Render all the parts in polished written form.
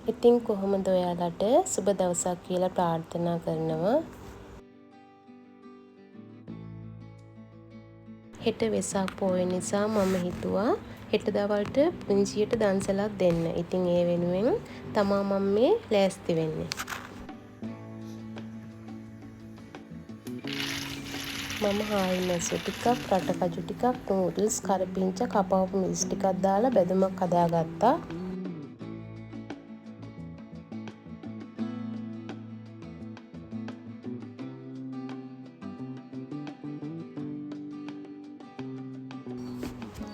ඉතින් කොහොමද ඔයාලට සුබ දවසක් කියලා ප්‍රාර්ථනා කරනවා. හෙට වෙසක් පොය නිසා මම හිතුවා හෙට දවල්ට පුංචියට දන්සලක් දෙන්න. ඉතින් ඒ වෙනුවෙන් තමා මම මේ ලෑස්ති වෙන්නේ. මම හාල් මැස්සු ටිකක්, රටකජු ටිකක්, නූඩල්ස්, කරපිංච, කපවපු මිරිස් ටිකක් දාලා බැදුමක් හදාගත්තා.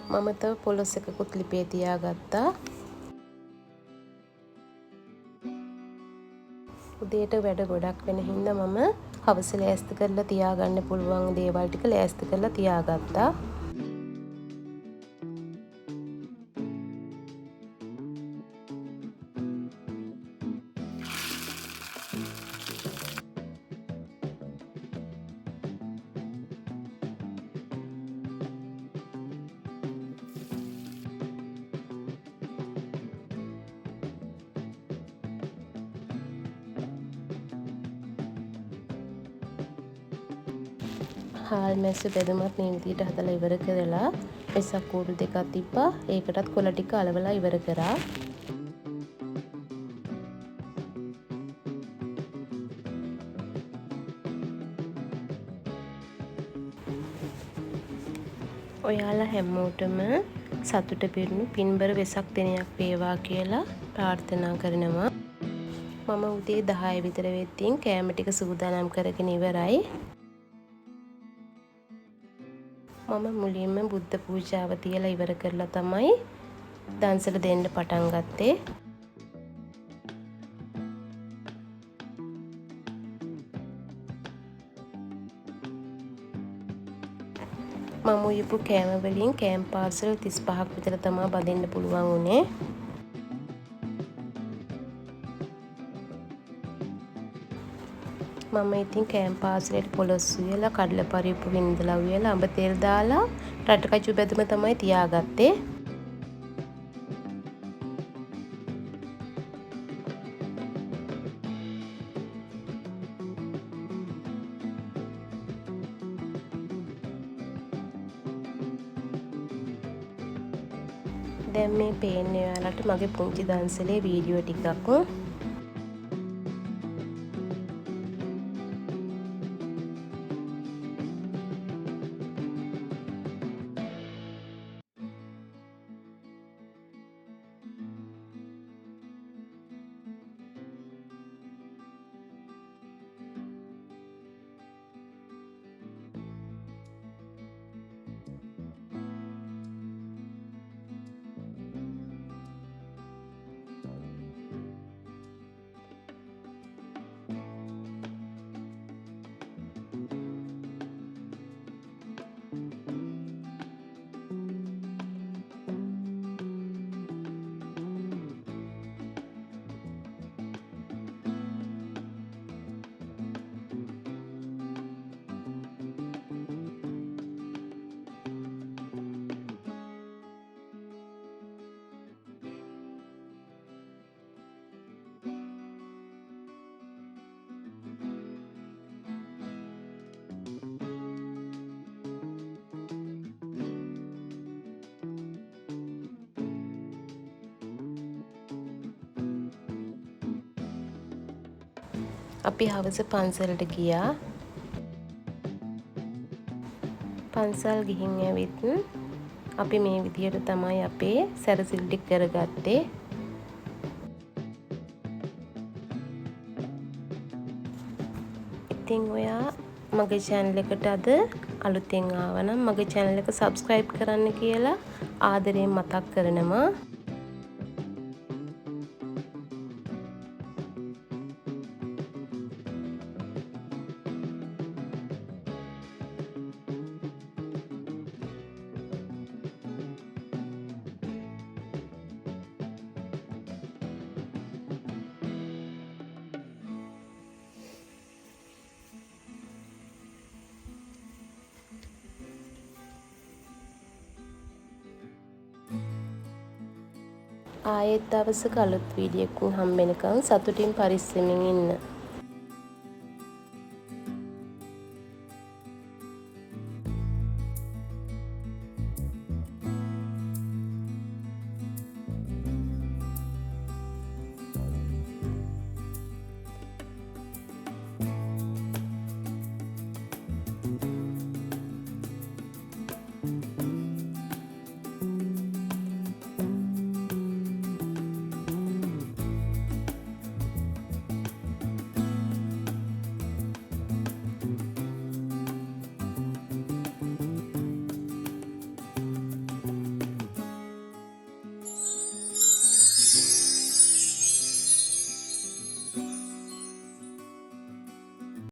මම තව පොලොස් එකකුත් ලිපේ තියාගත්තා. උදේට වැඩ ගොඩක් වෙන හින්දා මම හවස ලෑස්ති කරලා තියාගන්න පුළුවන් දේවල් ටික ලෑස්ති කරලා තියාගත්තා. හාල් මැස්සු බෙදුමත් මේ විදිහට හදලා ඉවර කරලා වෙසක් කූඩු දෙකක් තිබ්බා. ඒකටත් කොළ ටික අලවලා ඉවර කරා. ඔයාලා හැමෝටම සතුට පිරුණු පින්බර වෙසක් දිනයක් වේවා කියලා ප්‍රාර්ථනා කරනවා. මම උදේ 10 විතර වෙද්දී කෑම ටික සූදානම් කරගෙන ඉවරයි. මම මුලින්ම බුද්ධ පූජාව තියලා ඉවර කරලා තමයි දන්සල දෙන්න පටන් ගත්තේ. මම උයපු කෑම වලින් කෑම පාර්සල් 35ක් විතර තමයි බඳින්න පුළුවන් වුණේ. මම ඉතින් කෑම පාර්සලයට පොලොස් උයලා කඩල පරිප්පු වින්දලා උයලා අඹ තෙල් දාලා රටකජු බැදුම තමයි තියාගත්තේ. දැන් මේ පේන්නේ ඔයාලට මගේ පුංචි දන්සලේ වීඩියෝ ටිකක්. අපි හවස පන්සලට ගියා. පන්සල් ගිහින් ඇවිත් අපි මේ විදියට තමයි අපේ සැරසිලි කරගත්තේ. ඉතින් ඔයා මගේ channel එකට අද අලුතෙන් ආවා නම් මගේ channel එක subscribe කරන්න කියලා ආදරයෙන් මතක් කරනවා. ආයෙත් දවසක අලුත් වීඩියෝ එකකින් හම්බ වෙනකන් සතුටින් පරිස්සමින් ඉන්න.